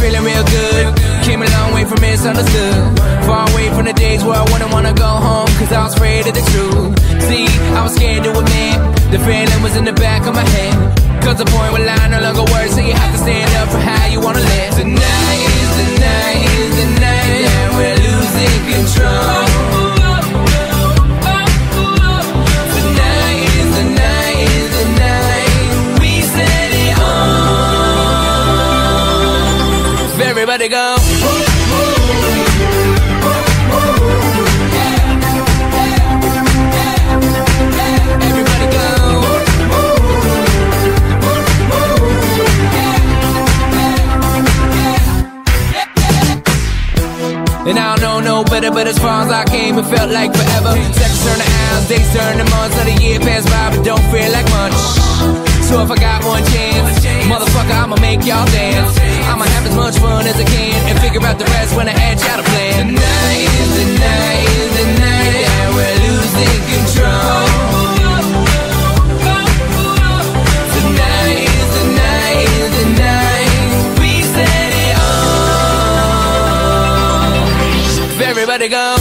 feeling real good. Came a long way from misunderstood. Far away from the days where I wouldn't wanna go home, cause I was afraid of the truth. See, I was scared to admit the feeling was in the back of my head. Cause the point where line no longer works, so you have to stand up for how you wanna live. Tonight is the night, is the night that we're losing control. Tonight is the night, is the night we set it off. Everybody go. Everybody go. And I don't know no better, but as far as I came, it felt like forever. Seconds turn to hours, days turn to months, let a year pass by, but don't feel like much. So if I got one chance, motherfucker, I'ma make y'all dance. I'ma have as much fun as I can and figure out the rest when I hatch out a plan. Tonight is the night, is the night that we're losing control. Tonight is the night, is the night we set it off. Everybody go.